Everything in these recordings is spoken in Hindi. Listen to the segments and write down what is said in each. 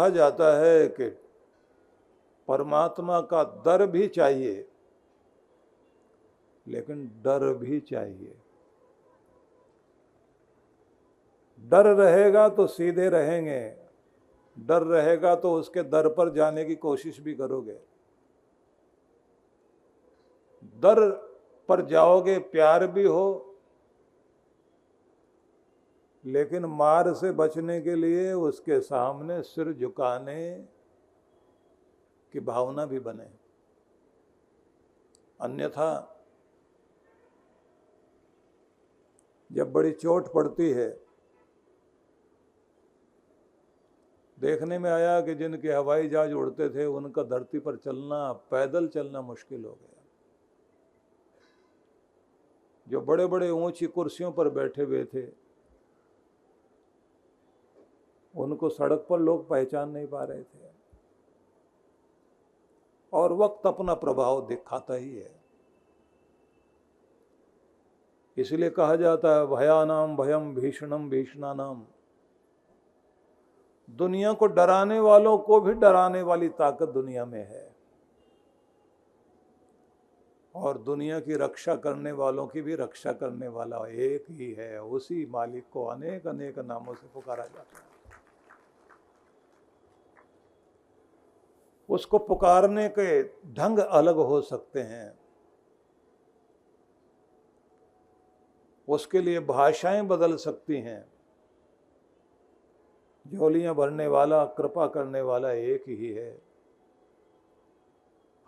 कहा जाता है कि परमात्मा का दर भी चाहिए, लेकिन डर भी चाहिए। डर रहेगा तो सीधे रहेंगे, डर रहेगा तो उसके दर पर जाने की कोशिश भी करोगे। दर पर जाओगे, प्यार भी हो, लेकिन मार से बचने के लिए उसके सामने सिर झुकाने की भावना भी बने। अन्यथा जब बड़ी चोट पड़ती है, देखने में आया कि जिनके हवाई जहाज उड़ते थे उनका धरती पर चलना, पैदल चलना मुश्किल हो गया। जो बड़े बड़े ऊंची कुर्सियों पर बैठे हुए थे, उनको सड़क पर लोग पहचान नहीं पा रहे थे। और वक्त अपना प्रभाव दिखाता ही है। इसलिए कहा जाता है भयानाम भयम भीषणम भीषणानाम। दुनिया को डराने वालों को भी डराने वाली ताकत दुनिया में है, और दुनिया की रक्षा करने वालों की भी रक्षा करने वाला एक ही है। उसी मालिक को अनेक अनेक नामों से पुकारा जाता है। उसको पुकारने के ढंग अलग हो सकते हैं, उसके लिए भाषाएं बदल सकती हैं। झोलियां भरने वाला, कृपा करने वाला एक ही है।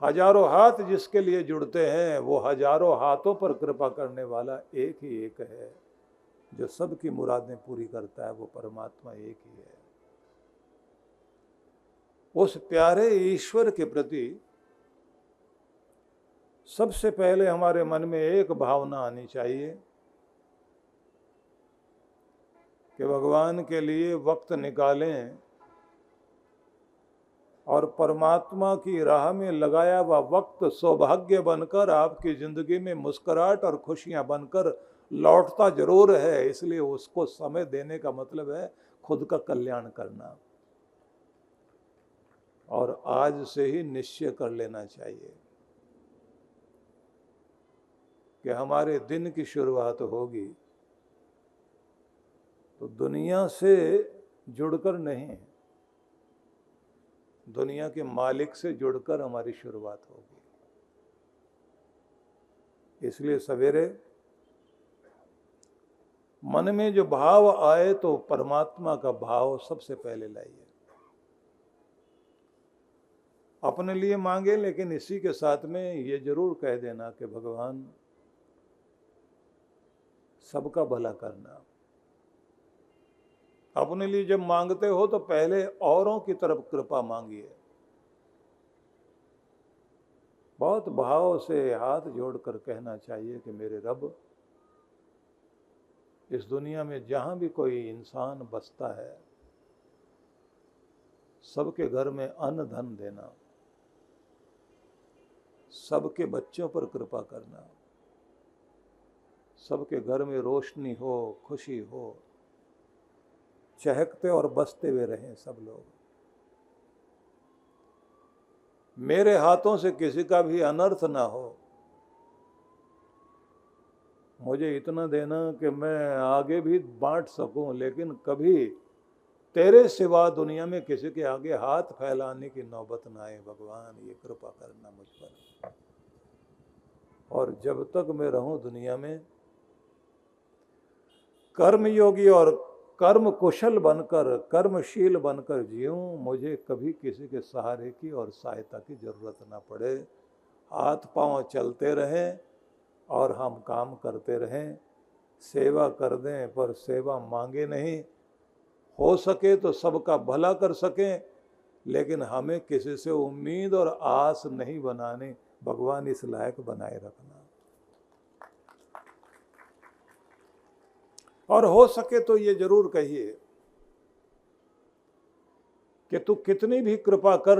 हजारों हाथ जिसके लिए जुड़ते हैं, वो हजारों हाथों पर कृपा करने वाला एक ही एक है। जो सबकी मुरादें पूरी करता है, वो परमात्मा एक ही है। उस प्यारे ईश्वर के प्रति सबसे पहले हमारे मन में एक भावना आनी चाहिए कि भगवान के लिए वक्त निकालें और परमात्मा की राह में लगाया हुआ वक्त सौभाग्य बनकर आपकी जिंदगी में मुस्कुराहट और खुशियां बनकर लौटता जरूर है। इसलिए उसको समय देने का मतलब है खुद का कल्याण करना। और आज से ही निश्चय कर लेना चाहिए कि हमारे दिन की शुरुआत होगी तो दुनिया से जुड़कर नहीं, दुनिया के मालिक से जुड़कर हमारी शुरुआत होगी। इसलिए सवेरे मन में जो भाव आए तो परमात्मा का भाव सबसे पहले लाइए। अपने लिए मांगे, लेकिन इसी के साथ में ये जरूर कह देना कि भगवान सबका भला करना। अपने लिए जब मांगते हो तो पहले औरों की तरफ कृपा मांगिए। बहुत भाव से हाथ जोड़कर कहना चाहिए कि मेरे रब, इस दुनिया में जहां भी कोई इंसान बसता है, सबके घर में अन्न धन देना, सबके बच्चों पर कृपा करना, सबके घर में रोशनी हो, खुशी हो, चहकते और बसते हुए रहें सब लोग। मेरे हाथों से किसी का भी अनर्थ ना हो। मुझे इतना देना कि मैं आगे भी बांट सकूं, लेकिन कभी तेरे सिवा दुनिया में किसी के आगे हाथ फैलाने की नौबत ना आए। भगवान ये कृपा करना मुझ पर। और जब तक मैं रहूं दुनिया में, कर्मयोगी और कर्म कुशल बनकर, कर्मशील बनकर जीऊं। मुझे कभी किसी के सहारे की और सहायता की जरूरत ना पड़े। हाथ पांव चलते रहें और हम काम करते रहें। सेवा कर दें पर सेवा मांगे नहीं। हो सके तो सबका भला कर सकें, लेकिन हमें किसी से उम्मीद और आस नहीं बनानी। भगवान इस लायक बनाए रखना। और हो सके तो ये जरूर कहिए कि तू कितनी भी कृपा कर,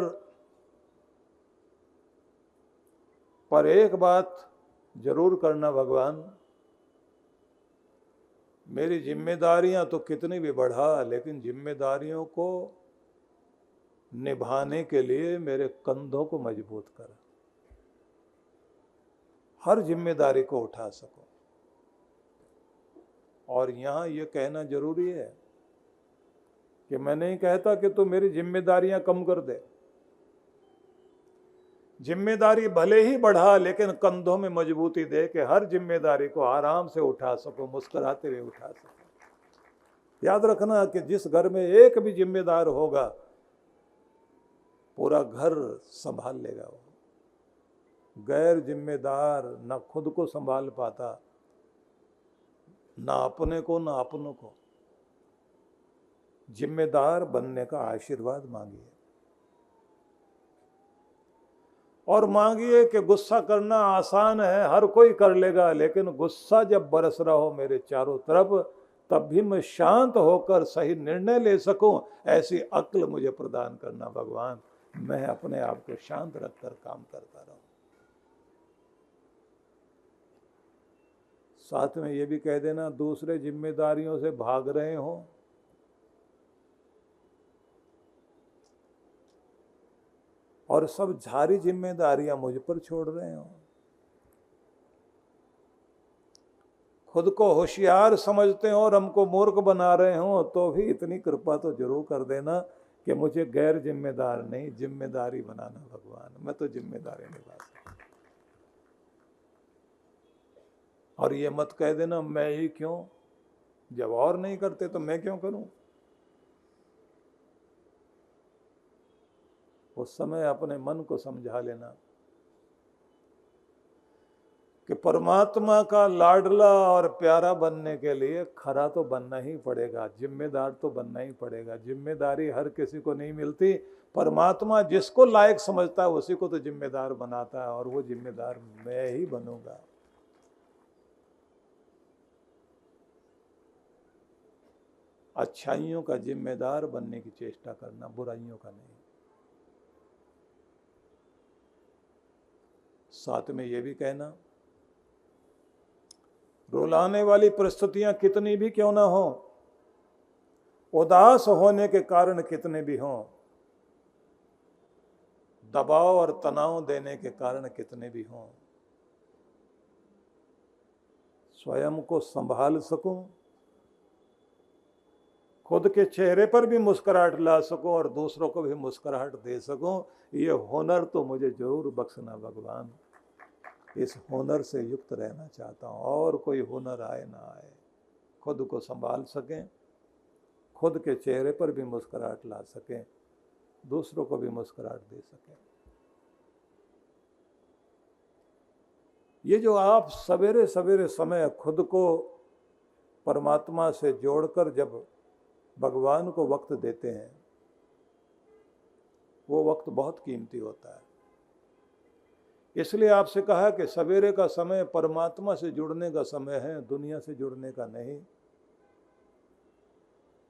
पर एक बात जरूर करना भगवान, मेरी जिम्मेदारियां तो कितनी भी बढ़ा, लेकिन जिम्मेदारियों को निभाने के लिए मेरे कंधों को मजबूत कर, हर जिम्मेदारी को उठा सकूं। और यहां यह कहना जरूरी है कि मैं नहीं कहता कि तू मेरी जिम्मेदारियां कम कर दे, जिम्मेदारी भले ही बढ़ा लेकिन कंधों में मजबूती दे कि हर जिम्मेदारी को आराम से उठा सको, मुस्कुराते हुए उठा सको। याद रखना कि जिस घर में एक भी जिम्मेदार होगा पूरा घर संभाल लेगा वो। गैर जिम्मेदार ना खुद को संभाल पाता, ना अपने को ना अपनों को। जिम्मेदार बनने का आशीर्वाद मांगिए और मांगिए कि गुस्सा करना आसान है, हर कोई कर लेगा, लेकिन गुस्सा जब बरस रहा हो मेरे चारों तरफ तब भी मैं शांत होकर सही निर्णय ले सकूं, ऐसी अक्ल मुझे प्रदान करना भगवान। मैं अपने आप को शांत रखकर काम करता रहूं। साथ में ये भी कह देना, दूसरे जिम्मेदारियों से भाग रहे हो और सब झारी जिम्मेदारियां मुझ पर छोड़ रहे हो, खुद को होशियार समझते हो और हमको मूर्ख बना रहे हो, तो भी इतनी कृपा तो जरूर कर देना कि मुझे गैर जिम्मेदार नहीं जिम्मेदारी बनाना भगवान। मैं तो जिम्मेदारी निभा सकता। और ये मत कह देना मैं ही क्यों, जब और नहीं करते तो मैं क्यों करूं। उस समय अपने मन को समझा लेना कि परमात्मा का लाडला और प्यारा बनने के लिए खरा तो बनना ही पड़ेगा, जिम्मेदार तो बनना ही पड़ेगा। जिम्मेदारी हर किसी को नहीं मिलती, परमात्मा जिसको लायक समझता है उसी को तो जिम्मेदार बनाता है, और वो जिम्मेदार मैं ही बनूंगा। अच्छाइयों का जिम्मेदार बनने की चेष्टा करना, बुराइयों का नहीं। साथ में ये भी कहना, रुलाने वाली परिस्थितियां कितनी भी क्यों ना हो, उदास होने के कारण कितने भी हों, दबाव और तनाव देने के कारण कितने भी हों, स्वयं को संभाल सकूं, खुद के चेहरे पर भी मुस्कुराहट ला सकूं और दूसरों को भी मुस्कुराहट दे सकूं, ये हुनर तो मुझे जरूर बख्शना भगवान। इस हुनर से युक्त रहना चाहता हूं, और कोई हुनर आए ना आए, खुद को संभाल सकें, खुद के चेहरे पर भी मुस्कुराहट ला सकें, दूसरों को भी मुस्कुराहट दे सकें। ये जो आप सवेरे सवेरे समय खुद को परमात्मा से जोड़कर जब भगवान को वक्त देते हैं, वो वक्त बहुत कीमती होता है। इसलिए आपसे कहा कि सवेरे का समय परमात्मा से जुड़ने का समय है, दुनिया से जुड़ने का नहीं।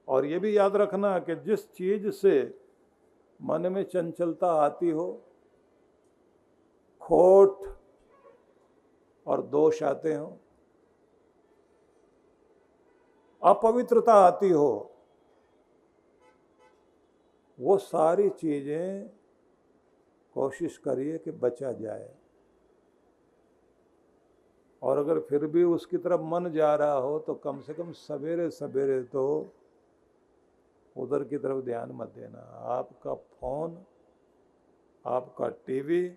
और ये भी याद रखना कि जिस चीज से मन में चंचलता आती हो, खोट और दोष आते हो, अपवित्रता आती हो, वो सारी चीजें कोशिश करिए कि बचा जाए। और अगर फिर भी उसकी तरफ मन जा रहा हो तो कम से कम सवेरे सवेरे तो उधर की तरफ ध्यान मत देना। आपका फोन, आपका टीवी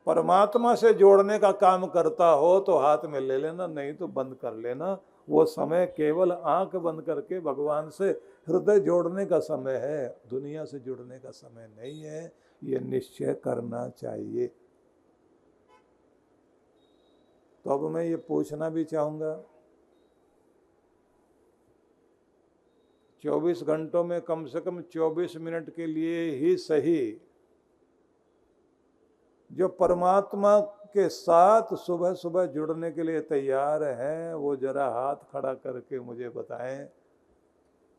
परमात्मा से जोड़ने का काम करता हो तो हाथ में ले लेना, नहीं तो बंद कर लेना। वो समय केवल आंख बंद करके भगवान से हृदय जोड़ने का समय है, दुनिया से जुड़ने का समय नहीं है। ये निश्चय करना चाहिए। तो अब मैं ये पूछना भी चाहूँगा, 24 घंटों में कम से कम 24 मिनट के लिए ही सही जो परमात्मा के साथ सुबह सुबह जुड़ने के लिए तैयार हैं, वो जरा हाथ खड़ा करके मुझे बताएं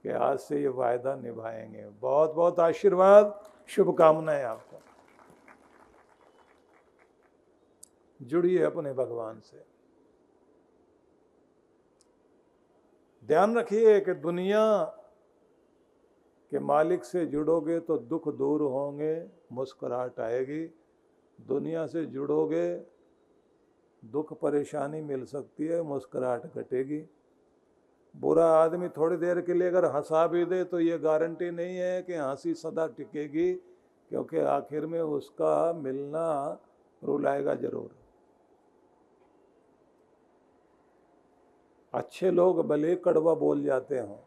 कि आज से ये वायदा निभाएंगे। बहुत बहुत आशीर्वाद, शुभकामनाएं आपको। जुड़िए अपने भगवान से। ध्यान रखिए कि दुनिया कि मालिक से जुड़ोगे तो दुख दूर होंगे, मुस्कुराहट आएगी। दुनिया से जुड़ोगे, दुख परेशानी मिल सकती है, मुस्कुराहट घटेगी। बुरा आदमी थोड़ी देर के लिए अगर हंसा भी दे तो ये गारंटी नहीं है कि हंसी सदा टिकेगी, क्योंकि आखिर में उसका मिलना रुलाएगा जरूर। अच्छे लोग भले कड़वा बोल जाते हों,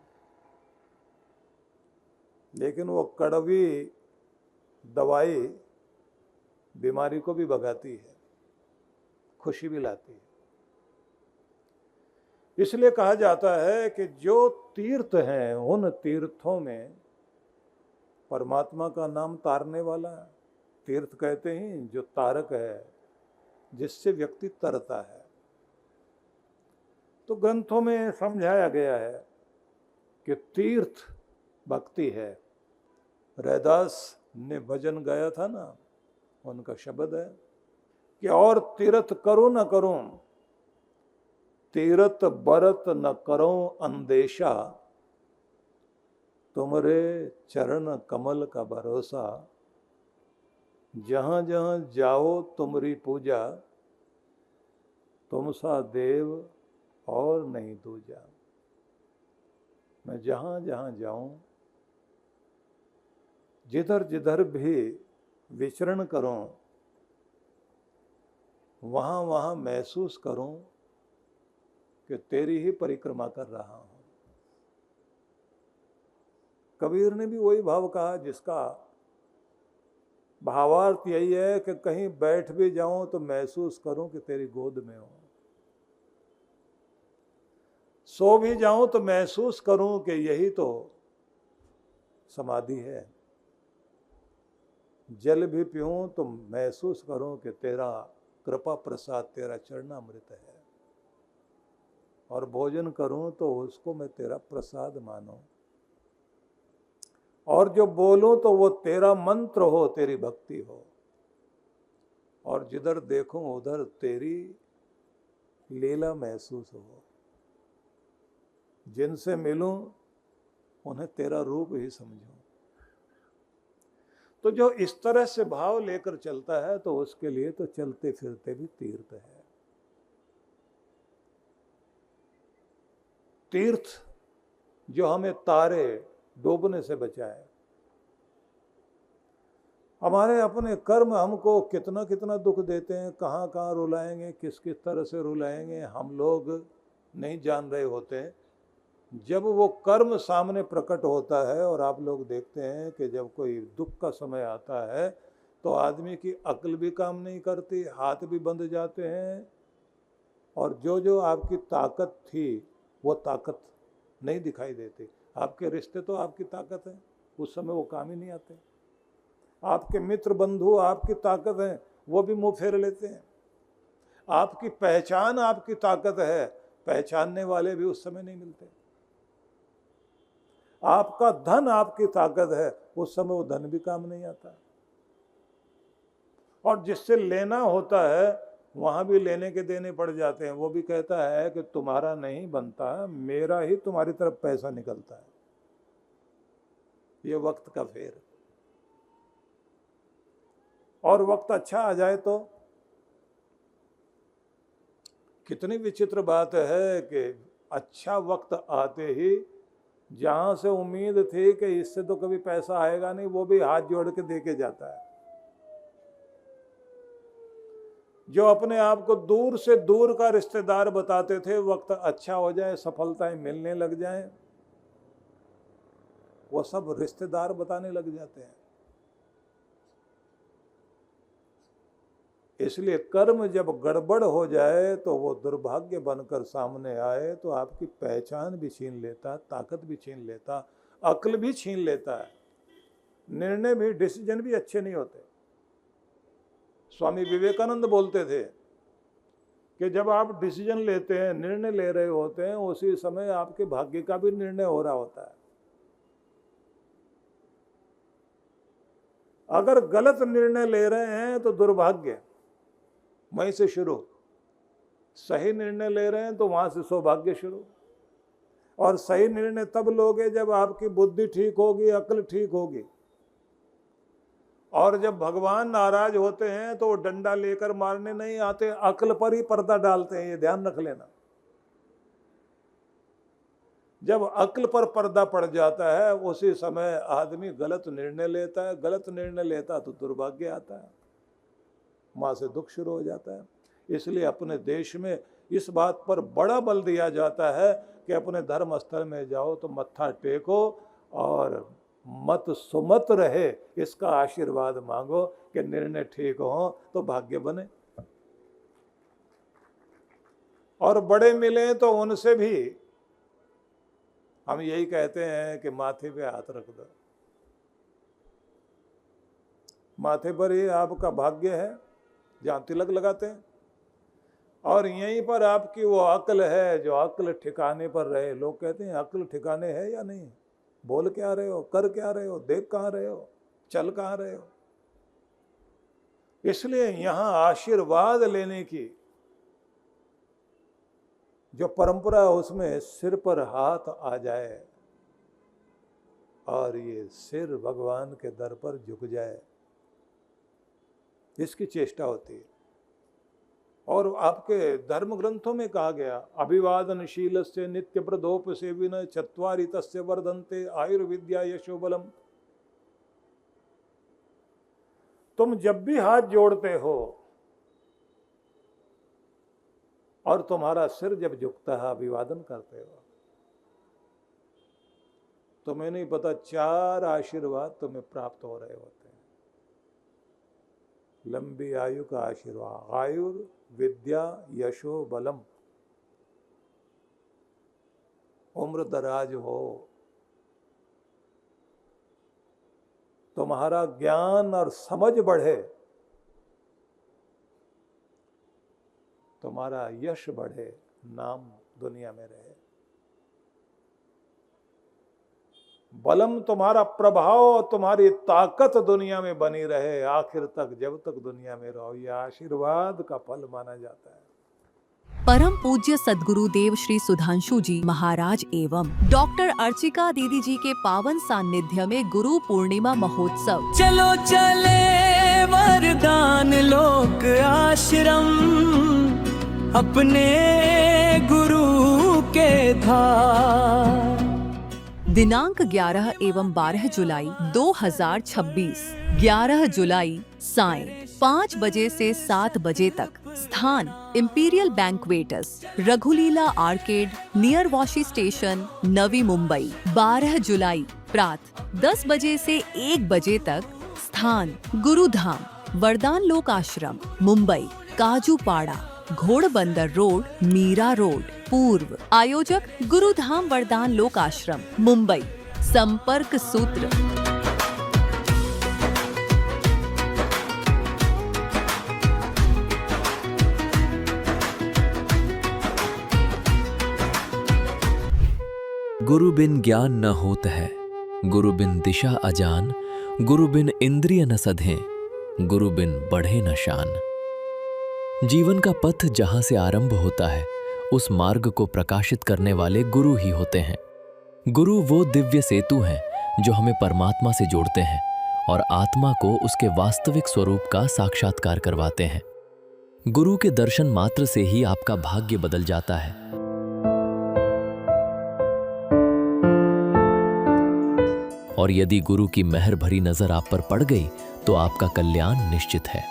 लेकिन वो कड़वी दवाई बीमारी को भी भगाती है, खुशी भी लाती है। इसलिए कहा जाता है कि जो तीर्थ हैं उन तीर्थों में परमात्मा का नाम तारने वाला है। तीर्थ कहते हैं जो तारक है, जिससे व्यक्ति तरता है। तो ग्रंथों में समझाया गया है कि तीर्थ भक्ति है। रैदास ने भजन गाया था ना, उनका शब्द है कि और तीर्थ करूं न करूं, तीरथ बरत न करो अंदेशा, तुमरे चरण कमल का भरोसा, जहां जहां जाओ तुमरी पूजा, तुम सा देव और नहीं दूजा। मैं जहां जहां जाऊं, जिधर जिधर भी विचरण करूं, वहां वहां महसूस करूं कि तेरी ही परिक्रमा कर रहा हूं। कबीर ने भी वही भाव कहा, जिसका भावार्थ यही है कि कहीं बैठ भी जाऊं तो महसूस करूं कि तेरी गोद में हूं, सो भी जाऊं तो महसूस करूं कि यही तो समाधि है, जल भी पीऊं तो महसूस करूं कि तेरा कृपा प्रसाद, तेरा चरणामृत है, और भोजन करूं तो उसको मैं तेरा प्रसाद मानूं, और जो बोलूं तो वो तेरा मंत्र हो, तेरी भक्ति हो, और जिधर देखूं उधर तेरी लीला महसूस हो, जिनसे मिलूं उन्हें तेरा रूप ही समझूं। तो जो इस तरह से भाव लेकर चलता है तो उसके लिए तो चलते फिरते भी तीर्थ है। तीर्थ जो हमें तारे डूबने से बचाए। हमारे अपने कर्म हमको कितना कितना दुख देते हैं, कहाँ कहाँ रुलाएंगे, किस किस तरह से रुलाएंगे, हम लोग नहीं जान रहे होते। जब वो कर्म सामने प्रकट होता है, और आप लोग देखते हैं कि जब कोई दुख का समय आता है तो आदमी की अक्ल भी काम नहीं करती, हाथ भी बंध जाते हैं, और जो जो आपकी ताकत थी वो ताकत नहीं दिखाई देती। आपके रिश्ते तो आपकी ताकत है, उस समय वो काम ही नहीं आते। आपके मित्र बंधु आपकी ताकत है, वो भी मुंह फेर लेते हैं। आपकी पहचान आपकी ताकत है, पहचानने वाले भी उस समय नहीं मिलते। आपका धन आपकी ताकत है, उस समय वो धन भी काम नहीं आता। और जिससे लेना होता है वहां भी लेने के देने पड़ जाते हैं। वो भी कहता है कि तुम्हारा नहीं बनता, मेरा ही तुम्हारी तरफ पैसा निकलता है। ये वक्त का फेर। और वक्त अच्छा आ जाए तो कितनी विचित्र बात है कि अच्छा वक्त आते ही जहां से उम्मीद थी कि इससे तो कभी पैसा आएगा नहीं, वो भी हाथ जोड़ के दे के जाता है। जो अपने आप को दूर से दूर का रिश्तेदार बताते थे, वक्त अच्छा हो जाए, सफलताएं मिलने लग जाएं, वो सब रिश्तेदार बताने लग जाते हैं। इसलिए कर्म जब गड़बड़ हो जाए तो वो दुर्भाग्य बनकर सामने आए तो आपकी पहचान भी छीन लेता, ताकत भी छीन लेता, अक्ल भी छीन लेता है, निर्णय भी, डिसीजन भी अच्छे नहीं होते। स्वामी विवेकानंद बोलते थे कि जब आप डिसीजन लेते हैं, निर्णय ले रहे होते हैं, उसी समय आपके भाग्य का भी निर्णय हो रहा होता है। अगर गलत निर्णय ले रहे हैं तो दुर्भाग्य वहीं से शुरू, सही निर्णय ले रहे हैं तो वहां से सौभाग्य शुरू। और सही निर्णय तब लोगे जब आपकी बुद्धि ठीक होगी, अक्ल ठीक होगी। और जब भगवान नाराज होते हैं तो वो डंडा लेकर मारने नहीं आते, अक्ल पर ही पर्दा डालते हैं, ये ध्यान रख लेना। जब अक्ल पर पर्दा पड़ जाता है उसी समय आदमी गलत निर्णय लेता है, गलत निर्णय लेता तो दुर्भाग्य आता है, मां से दुख शुरू हो जाता है। इसलिए अपने देश में इस बात पर बड़ा बल दिया जाता है कि अपने धर्म स्थल में जाओ तो मत्था टेको और मत सुमत रहे, इसका आशीर्वाद मांगो कि निर्णय ठीक हो तो भाग्य बने। और बड़े मिले तो उनसे भी हम यही कहते हैं कि माथे पे हाथ रख दो, माथे पर ही आपका भाग्य है, जहाँ तिलक लगाते हैं। और यहीं पर आपकी वो अक्ल है जो अक्ल ठिकाने पर रहे। लोग कहते हैं अक्ल ठिकाने है या नहीं, बोल क्या रहे हो, कर क्या रहे हो, देख कहाँ रहे हो, चल कहाँ रहे हो। इसलिए यहाँ आशीर्वाद लेने की जो परंपरा है उसमें सिर पर हाथ आ जाए और ये सिर भगवान के दर पर झुक जाए, इसकी चेष्टा होती है। और आपके धर्म ग्रंथों में कहा गया, अभिवादनशील से नित्य प्रदोपसेविन चत्वारि तस्य वर्धन्ते आयुर्विद्या यशोबलम। तुम जब भी हाथ जोड़ते हो और तुम्हारा सिर जब झुकता है, अभिवादन करते हो, तुम्हें नहीं पता 4 आशीर्वाद तुम्हें प्राप्त हो रहे होते हैं। लंबी आयु का आशीर्वाद, आयुर विद्या यशो बलम, उम्र दराज हो, तुम्हारा ज्ञान और समझ बढ़े, तुम्हारा यश बढ़े, नाम दुनिया में रहे। बलम तुम्हारा प्रभाव, तुम्हारी ताकत दुनिया में बनी रहे आखिर तक, जब तक दुनिया में रहो। यह आशीर्वाद का फल माना जाता है। परम पूज्य सद्गुरुदेव श्री सुधांशु जी महाराज एवं डॉक्टर अर्चिका दीदी जी के पावन सानिध्य में गुरु पूर्णिमा महोत्सव। चलो चले वरदान लोक आश्रम, अपने गुरु के धाम। दिनांक 11 एवं 12 जुलाई 2026। 11 जुलाई सायं 5 बजे से 7 बजे तक। स्थान इंपीरियल बैंक्वेटस, रघुलीला Arcade, near Vashi station, Navi Mumbai. 12 जुलाई प्रातः 10 बजे से 1 बजे तक। स्थान गुरुधाम, वरदान लोक आश्रम, मुंबई, काजूपाड़ा, घोड़बंदर रोड, मीरा रोड, पूर्व। आयोजक गुरुधाम वरदान लोक आश्रम, मुंबई। संपर्क सूत्र गुरु बिन ज्ञान न होत है, गुरु बिन दिशा अजान, गुरु बिन इंद्रिय न सधें, गुरु बिन बढ़े न शान। जीवन का पथ जहां से आरंभ होता है, उस मार्ग को प्रकाशित करने वाले गुरु ही होते हैं। गुरु वो दिव्य सेतु हैं जो हमें परमात्मा से जोड़ते हैं और आत्मा को उसके वास्तविक स्वरूप का साक्षात्कार करवाते हैं। गुरु के दर्शन मात्र से ही आपका भाग्य बदल जाता है। और यदि गुरु की मेहर भरी नजर आप पर पड़ गई तो आपका कल्याण निश्चित है।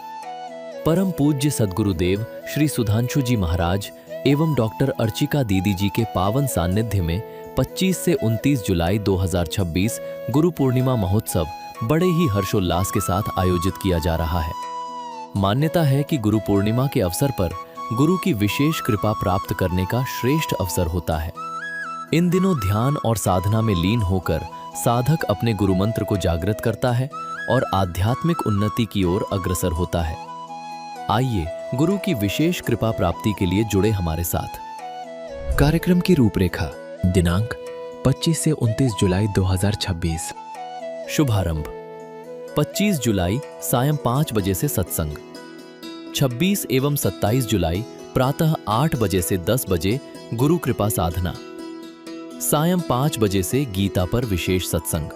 परम पूज्य सद्गुरुदेव श्री सुधांशु जी महाराज एवं डॉक्टर अर्चिका दीदी जी के पावन सानिध्य में 25 से 29 जुलाई 2026 गुरु पूर्णिमा महोत्सव बड़े ही हर्षोल्लास के साथ आयोजित किया जा रहा है। मान्यता है कि गुरु पूर्णिमा के अवसर पर गुरु की विशेष कृपा प्राप्त करने का श्रेष्ठ अवसर होता है। इन दिनों ध्यान और साधना में लीन होकर साधक अपने गुरु मंत्र को जागृत करता है और आध्यात्मिक उन्नति की ओर अग्रसर होता है। आइए गुरु की विशेष कृपा प्राप्ति के लिए जुड़े हमारे साथ। कार्यक्रम की रूपरेखा। दिनांक 25 से 29 जुलाई 2026। शुभारंभ 25 जुलाई सायं 5 बजे से सत्संग। 26 एवं 27 जुलाई प्रातः 8 बजे से 10 बजे गुरु कृपा साधना। सायं 5 बजे से गीता पर विशेष सत्संग।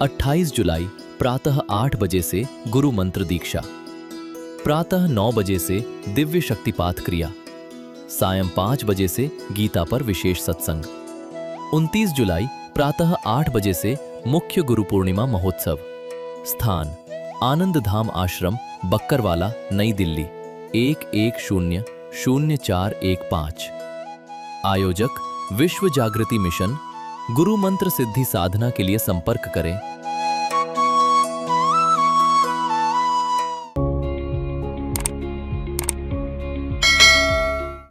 28 जुलाई प्रातः 8 बजे से गुरु मंत्र दीक्षा। प्रातः 9 बजे से दिव्य शक्तिपात क्रिया। सायं 5 बजे से गीता पर विशेष सत्संग। 29 जुलाई प्रातः 8 बजे से मुख्य गुरु पूर्णिमा महोत्सव। स्थान आनंद धाम आश्रम, बक्करवाला, नई दिल्ली 11000415। आयोजक विश्व जागृति मिशन। गुरु मंत्र सिद्धि साधना के लिए संपर्क करें